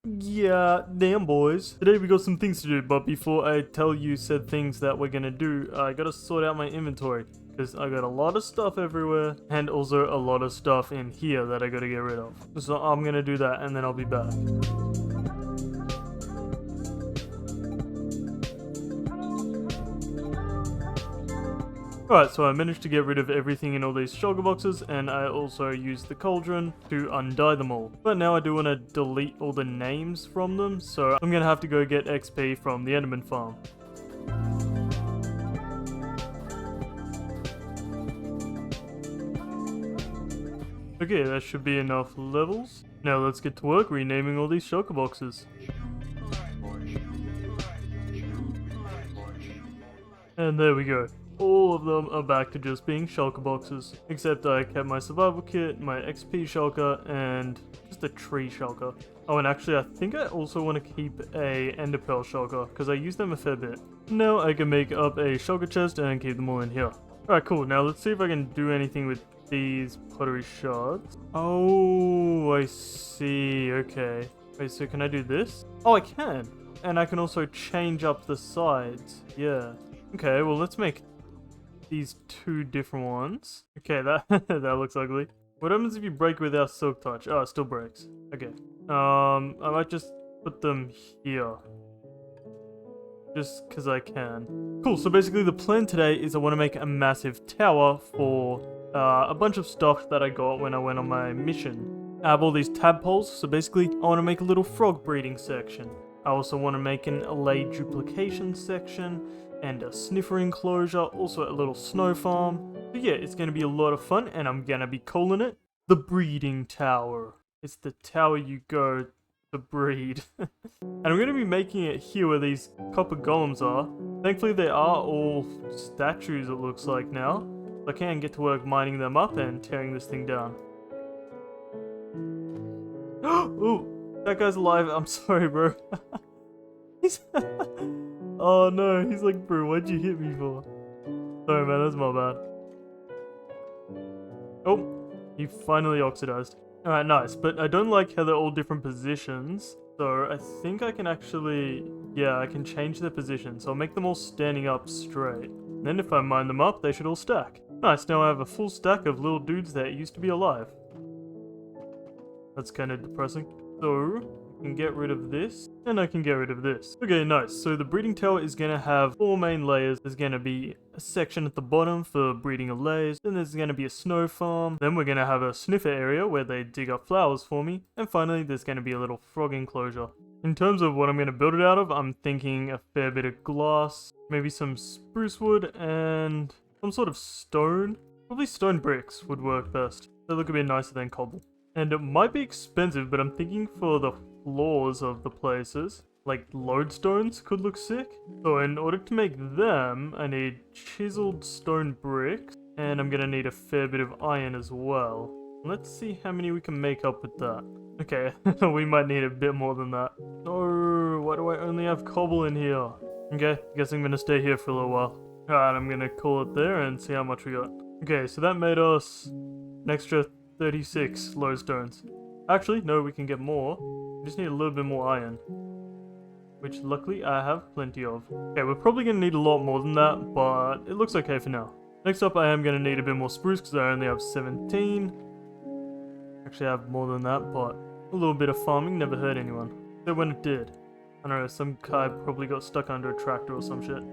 Yeah, damn boys. Today we got some things to do, but before I tell you said things that we're gonna do, I gotta sort out my inventory. Because I got a lot of stuff everywhere, and also a lot of stuff in here that I gotta get rid of. So I'm gonna do that, and then I'll be back. Alright, so I managed to get rid of everything in all these shulker boxes, and I also used the cauldron to undye them all. But now I do want to delete all the names from them, so I'm gonna have to go get XP from the Enderman farm. Okay, that should be enough levels. Now let's get to work renaming all these shulker boxes. And there we go. All of them are back to just being shulker boxes. Except I kept my survival kit, my XP shulker, and just a tree shulker. Oh, and actually I think I also want to keep a ender pearl shulker, because I use them a fair bit. Now I can make up a shulker chest and keep them all in here. Alright, cool. Now let's see if I can do anything with these pottery shards. Oh, I see. Okay. Wait, so can I do this? Oh, I can. And I can also change up the sides. Yeah. Okay, well let's make these two different ones. Okay, that that looks ugly. What happens if you break without silk touch? Oh, it still breaks. Okay. I might just put them here. Just because I can. Cool, so basically the plan today is I want to make a massive tower for a bunch of stuff that I got when I went on my mission. I have all these tadpoles, so basically I want to make a little frog breeding section. I also want to make an allay duplication section, and a sniffer enclosure, also a little snow farm. So yeah, it's going to be a lot of fun, and I'm going to be calling it the breeding tower. It's the tower you go to breed. And I'm going to be making it here where these copper golems are. Thankfully they are all statues, it looks like now. So I can get to work mining them up and tearing this thing down. Ooh, that guy's alive. I'm sorry, bro. He's oh no, he's like, bro, what'd you hit me for? Sorry man, that's my bad. Oh, he finally oxidized. Alright, nice, but I don't like how they're all different positions. So I think I can actually, yeah, I can change their position. So I'll make them all standing up straight. And then if I mine them up, they should all stack. Nice, now I have a full stack of little dudes that used to be alive. That's kind of depressing. So I can get rid of this, and I can get rid of this. Okay, nice. So the breeding tower is going to have 4 main layers. There's going to be a section at the bottom for breeding allays, then there's going to be a snow farm, then we're going to have a sniffer area where they dig up flowers for me, and finally there's going to be a little frog enclosure. In terms of what I'm going to build it out of, I'm thinking a fair bit of glass, maybe some spruce wood, and some sort of stone. Probably stone bricks would work best. They look a bit nicer than cobble. And it might be expensive, but I'm thinking for the floors of the places, like lodestones could look sick. So in order to make them, I need chiseled stone bricks, and I'm gonna need a fair bit of iron as well. Let's see how many we can make up with that. Okay, we might need a bit more than that. No, why do I only have cobble in here? Okay, guess I'm gonna stay here for a little while. Alright, I'm gonna call it there and see how much we got. Okay, so that made us an extra 36 lodestones. Actually, no, we can get more. We just need a little bit more iron, which luckily I have plenty of. Okay, we're probably going to need a lot more than that, but it looks okay for now. Next up, I am going to need a bit more spruce because I only have 17. Actually, I have more than that, but a little bit of farming never hurt anyone. So when it did, I don't know, some guy probably got stuck under a tractor or some shit.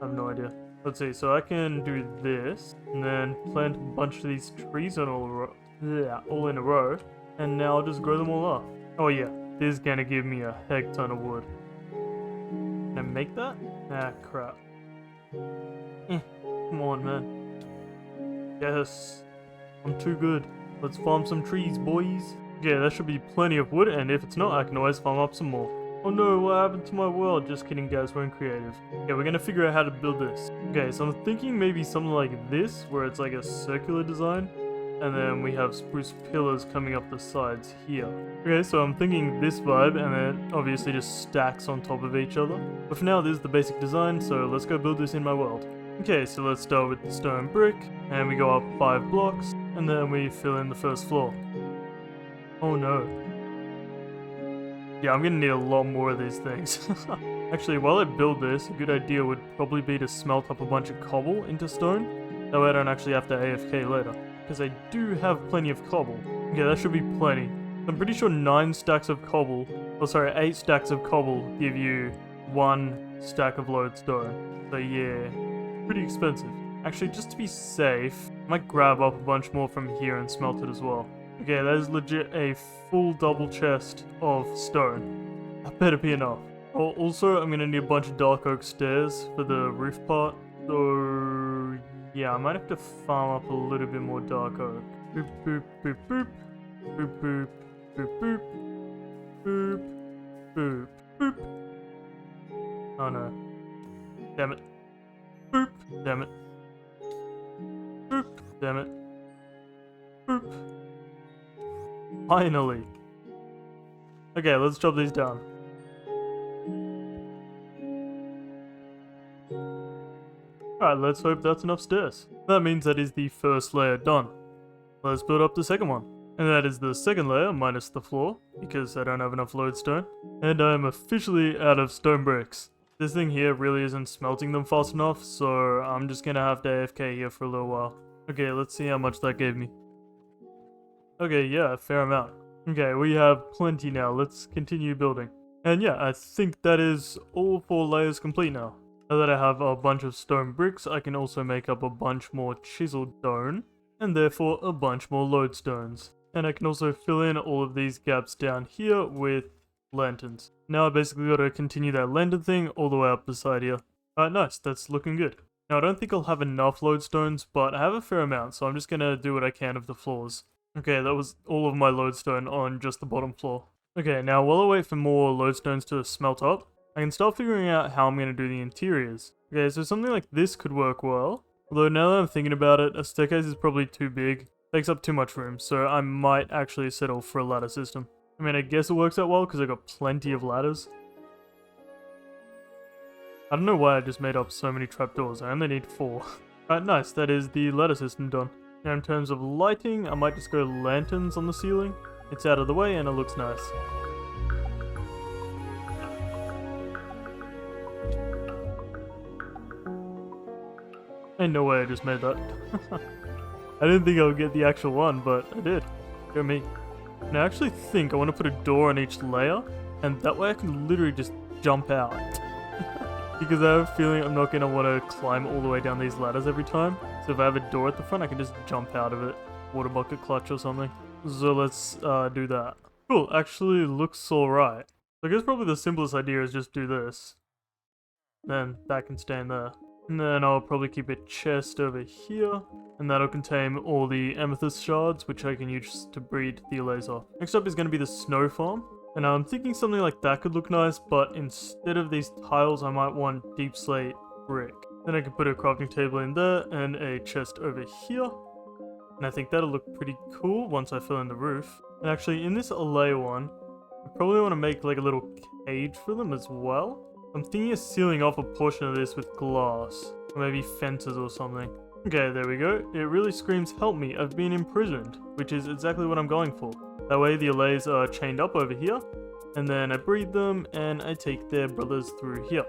I have no idea. Let's see, so I can do this, and then plant a bunch of these trees on all in a row, and now I'll just grow them all up. Oh yeah, this is gonna give me a heck ton of wood. Can I make that? Ah, crap. Come on, man. Yes, I'm too good. Let's farm some trees, boys. Yeah, that should be plenty of wood, and if it's not, I can always farm up some more. Oh no, what happened to my world? Just kidding guys, we're in creative. Okay, we're gonna figure out how to build this. Okay, so I'm thinking maybe something like this, where it's like a circular design, and then we have spruce pillars coming up the sides here. Okay, so I'm thinking this vibe, and then obviously just stacks on top of each other. But for now, this is the basic design, so let's go build this in my world. Okay, so let's start with the stone brick, and we go up 5 blocks, and then we fill in the first floor. Oh no. Yeah, I'm gonna need a lot more of these things. Actually, while I build this, a good idea would probably be to smelt up a bunch of cobble into stone. That way I don't actually have to AFK later. Because I do have plenty of cobble. Okay, that should be plenty. I'm pretty sure 9 stacks of cobble, or sorry, 8 stacks of cobble give you 1 stack of lodestone. So yeah, pretty expensive. Actually, just to be safe, I might grab up a bunch more from here and smelt it as well. Okay, that is legit a full double chest of stone. That better be enough. Oh, also, I'm gonna need a bunch of dark oak stairs for the roof part. So yeah, I might have to farm up a little bit more dark oak. Boop boop boop boop. Boop boop boop boop. Boop boop boop. Oh no. Damn it. Boop. Damn it. Boop. Damn it. Boop. Finally. Okay, let's chop these down. Alright, let's hope that's enough stairs. That means that is the first layer done. Let's build up the second one. And that is the second layer minus the floor, because I don't have enough lodestone. And I am officially out of stone bricks. This thing here really isn't smelting them fast enough, so I'm just gonna have to AFK here for a little while. Okay, let's see how much that gave me. Okay, yeah, a fair amount. Okay, we have plenty now. Let's continue building. And yeah, I think that is all 4 layers complete now. Now that I have a bunch of stone bricks, I can also make up a bunch more chiseled stone, and therefore a bunch more lodestones. And I can also fill in all of these gaps down here with lanterns. Now I basically got to continue that lantern thing all the way up the side here. Alright, nice, that's looking good. Now I don't think I'll have enough lodestones, but I have a fair amount, so I'm just gonna do what I can of the floors. Okay, that was all of my lodestone on just the bottom floor. Okay, now while I wait for more lodestones to smelt up, I can start figuring out how I'm going to do the interiors. Okay, so something like this could work well. Although now that I'm thinking about it, a staircase is probably too big. Takes up too much room, so I might actually settle for a ladder system. I mean, I guess it works out well because I got plenty of ladders. I don't know why I just made up so many trapdoors, I only need 4. Alright, nice, that is the ladder system done. Now in terms of lighting, I might just go lanterns on the ceiling. It's out of the way and it looks nice. Ain't no way I just made that. I didn't think I would get the actual one, but I did. Go me. And I actually think I want to put a door on each layer, and that way I can literally just jump out. Because I have a feeling I'm not going to want to climb all the way down these ladders every time. So if I have a door at the front, I can just jump out of it. Water bucket clutch or something. So let's do that. Cool, actually looks alright. So I guess probably the simplest idea is just do this. Then that can stay in there. And then I'll probably keep a chest over here, and that'll contain all the amethyst shards, which I can use to breed the allays off. Next up is going to be the snow farm, and I'm thinking something like that could look nice, but instead of these tiles, I might want deep slate brick. Then I can put a crafting table in there, and a chest over here, and I think that'll look pretty cool once I fill in the roof. And actually, in this allay one, I probably want to make like a little cage for them as well. I'm thinking of sealing off a portion of this with glass, or maybe fences or something. Okay, there we go. It really screams, help me, I've been imprisoned, which is exactly what I'm going for. That way the allays are chained up over here, and then I breed them, and I take their brothers through here.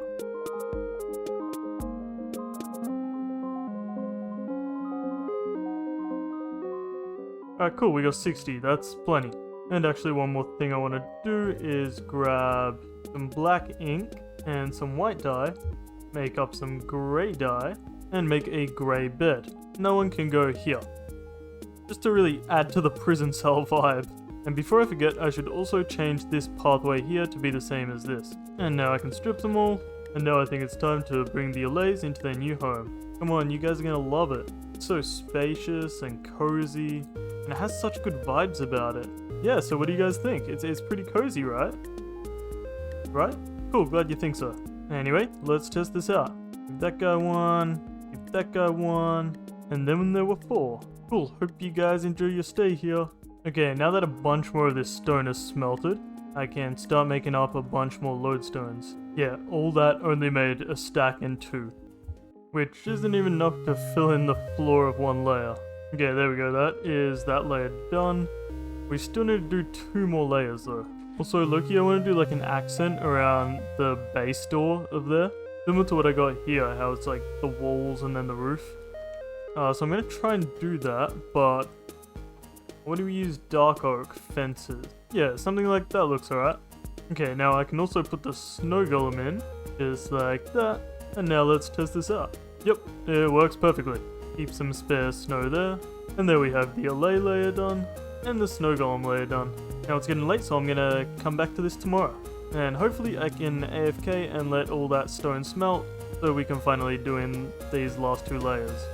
Alright, cool, we got 60, that's plenty. And actually one more thing I want to do is grab some black ink and some white dye, make up some grey dye, and make a grey bed. No one can go here. Just to really add to the prison cell vibe. And before I forget, I should also change this pathway here to be the same as this. And now I can strip them all, and now I think it's time to bring the allays into their new home. Come on, you guys are gonna love it. It's so spacious and cozy, and it has such good vibes about it. Yeah, so what do you guys think? It's pretty cozy, right? Right? Cool, glad you think so. Anyway, let's test this out. Give that guy one, give that guy one, and then there were 4. Cool, hope you guys enjoy your stay here. Okay, now that a bunch more of this stone is smelted, I can start making up a bunch more lodestones. Yeah, all that only made a stack and 2. Which isn't even enough to fill in the floor of 1 layer. Okay, there we go, that is that layer done. We still need to do 2 more layers though. Also, Loki, I want to do like an accent around the base door of there. Similar to what I got here, how it's like the walls and then the roof. So I'm going to try and do that, but what do we use? Dark oak fences. Yeah, something like that looks alright. Okay, now I can also put the snow golem in, just like that. And now let's test this out. Yep, it works perfectly. Keep some spare snow there. And there we have the allay layer done, and the snow golem layer done. Now it's getting late, so I'm gonna come back to this tomorrow. And hopefully I can AFK and let all that stone smelt, so we can finally do in these last 2 layers.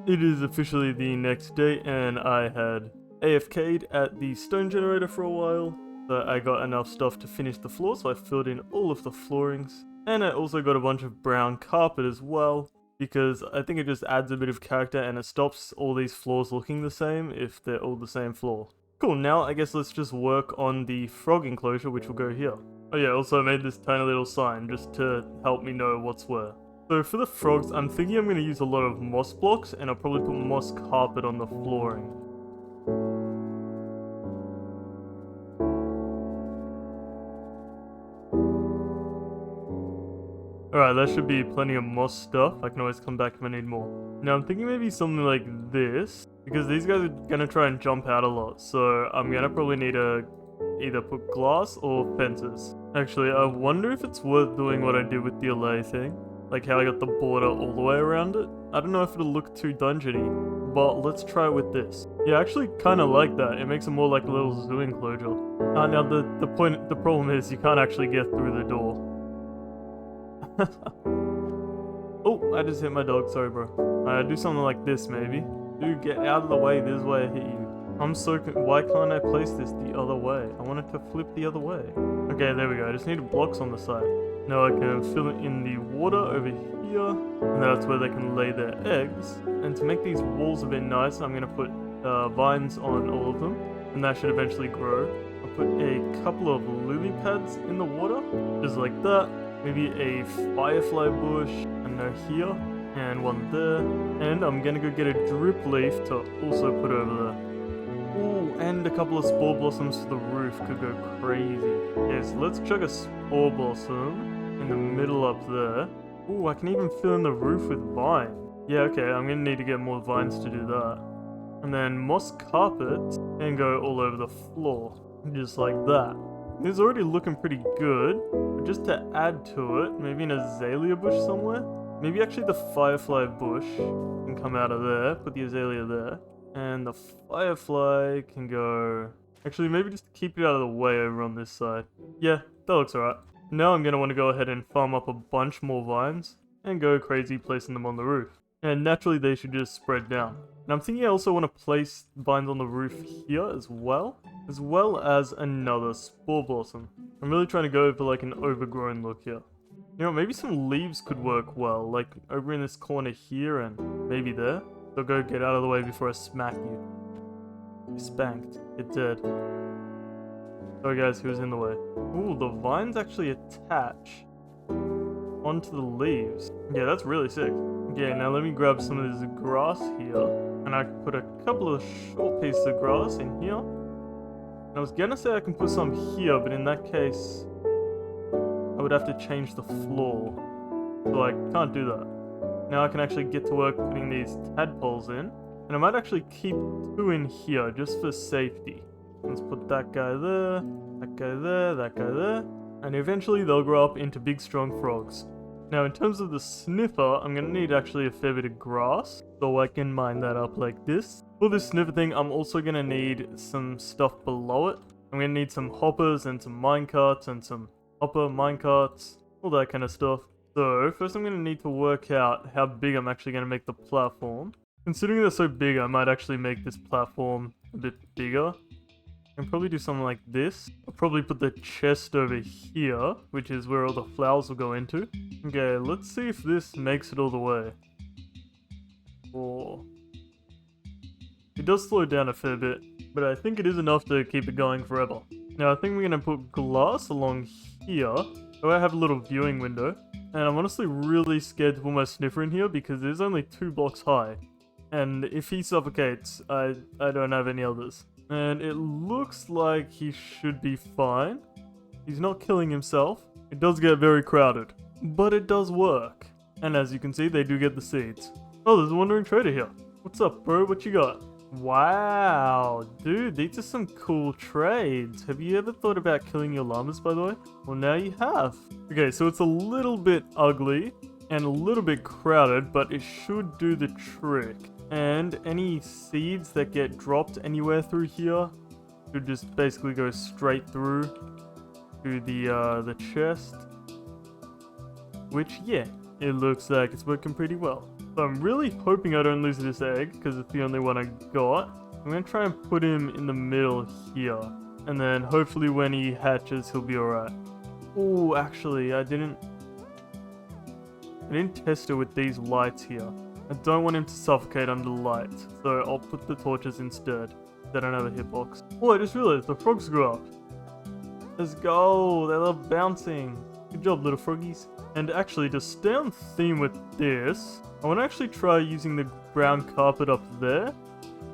It is officially the next day, and I had AFK'd at the stone generator for a while, but I got enough stuff to finish the floor, so I filled in all of the floorings. And I also got a bunch of brown carpet as well, because I think it just adds a bit of character and it stops all these floors looking the same if they're all the same floor. Cool, now I guess let's just work on the frog enclosure, which will go here. Oh yeah, also I made this tiny little sign just to help me know what's where. So for the frogs, I'm thinking I'm going to use a lot of moss blocks, and I'll probably put moss carpet on the flooring. Alright, that should be plenty of moss stuff. I can always come back if I need more. Now I'm thinking maybe something like this, because these guys are going to try and jump out a lot, so I'm going to probably need to either put glass or fences. Actually, I wonder if it's worth doing what I did with the allay thing. Like how I got the border all the way around it. I don't know if it'll look too dungeony, but let's try it with this. Yeah, I actually kind of like that. It makes it more like a little zoo enclosure. Now the problem is you can't actually get through the door. Oh, I just hit my dog. Sorry, bro. Do something like this maybe. Dude, get out of the way. This is why I hit you. I'm so why can't I place this the other way? I want it to flip the other way. Okay, there we go. I just need blocks on the side. Now I can fill it in the water over here, and that's where they can lay their eggs. And to make these walls a bit nicer, I'm going to put vines on all of them, and that should eventually grow. I'll put a couple of lily pads in the water, just like that. Maybe a firefly bush, and here, and one there. And I'm going to go get a drip leaf to also put over there. Ooh, and a couple of spore blossoms for the roof could go crazy. Okay, so let's chuck a spore blossom in the middle up there. Ooh, I can even fill in the roof with vine. Yeah, okay, I'm gonna need to get more vines to do that. And then moss carpet can go all over the floor, just like that. It's already looking pretty good, but just to add to it, maybe an azalea bush somewhere? Maybe actually the firefly bush can come out of there, put the azalea there. And the firefly can go... Actually, maybe just keep it out of the way over on this side. Yeah, that looks alright. Now I'm going to want to go ahead and farm up a bunch more vines and go crazy placing them on the roof. And naturally they should just spread down. And I'm thinking I also want to place vines on the roof here as well as another spore blossom. I'm really trying to go for like an overgrown look here. You know, maybe some leaves could work well, like over in this corner here and maybe there. So go get out of the way before I smack you. You're spanked. You're dead. Sorry guys, he was in the way. Ooh, the vines actually attach onto the leaves. Yeah, that's really sick. Okay, now let me grab some of this grass here. And I can put a couple of short pieces of grass in here. And I was gonna say I can put some here, but in that case, I would have to change the floor. So I can't do that. Now I can actually get to work putting these tadpoles in. And I might actually keep 2 in here just for safety. Let's put that guy there, that guy there, that guy there. And eventually they'll grow up into big strong frogs. Now in terms of the sniffer, I'm going to need actually a fair bit of grass. So I can mine that up like this. For this sniffer thing, I'm also going to need some stuff below it. I'm going to need some hoppers and some minecarts and some hopper minecarts. All that kind of stuff. So, first I'm going to need to work out how big I'm actually going to make the platform. Considering they're so big, I might actually make this platform a bit bigger. And probably do something like this. I'll probably put the chest over here, which is where all the flowers will go into. Okay, let's see if this makes it all the way. Or... It does slow down a fair bit. but I think it is enough to keep it going forever. Now I think we're gonna put glass along here, so I have a little viewing window. And I'm honestly really scared to put my sniffer in here because it is only 2 blocks high. And if he suffocates, I don't have any others. And it looks like he should be fine. He's not killing himself. It does get very crowded, but it does work. And as you can see, they do get the seeds. Oh, there's a wandering trader here. What's up, bro? What you got? Wow, dude, these are some cool trades. Have you ever thought about killing your llamas, by the way? Well, now you have. Okay, so it's a little bit ugly and a little bit crowded, but it should do the trick. And any seeds that get dropped anywhere through here should just basically go straight through to the chest. Which, yeah, it looks like it's working pretty well. So I'm really hoping I don't lose this egg, because it's the only one I got. I'm going to try and put him in the middle here. And then hopefully when he hatches, he'll be alright. Oh, actually, I didn't test it with these lights here. I don't want him to suffocate under the lights, so I'll put the torches instead. They don't have a hitbox. Oh, I just realized the frogs grew up. Let's go, they love bouncing. Good job, little froggies. And actually, to stay on theme with this, I want to actually try using the brown carpet up there.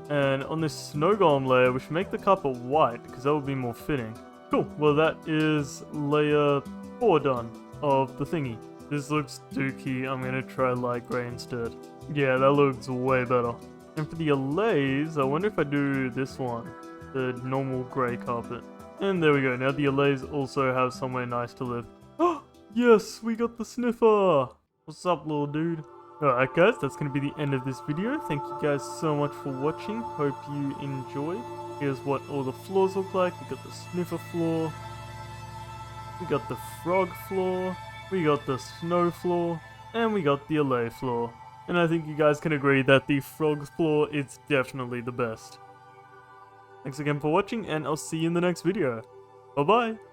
And on this snow golem layer, we should make the carpet white, because that would be more fitting. Cool, well that is layer 4 done of the thingy. This looks dookie, I'm going to try light grey instead. Yeah, that looks way better. And for the allays, I wonder if I do this one, the normal grey carpet. And there we go, now the allays also have somewhere nice to live. Oh, yes, we got the sniffer! What's up, little dude? Alright guys, that's going to be the end of this video. Thank you guys so much for watching. Hope you enjoyed. Here's what all the floors look like. We got the sniffer floor. We got the frog floor. We got the snow floor. And we got the allay floor. And I think you guys can agree that the frog floor is definitely the best. Thanks again for watching, and I'll see you in the next video. Bye bye!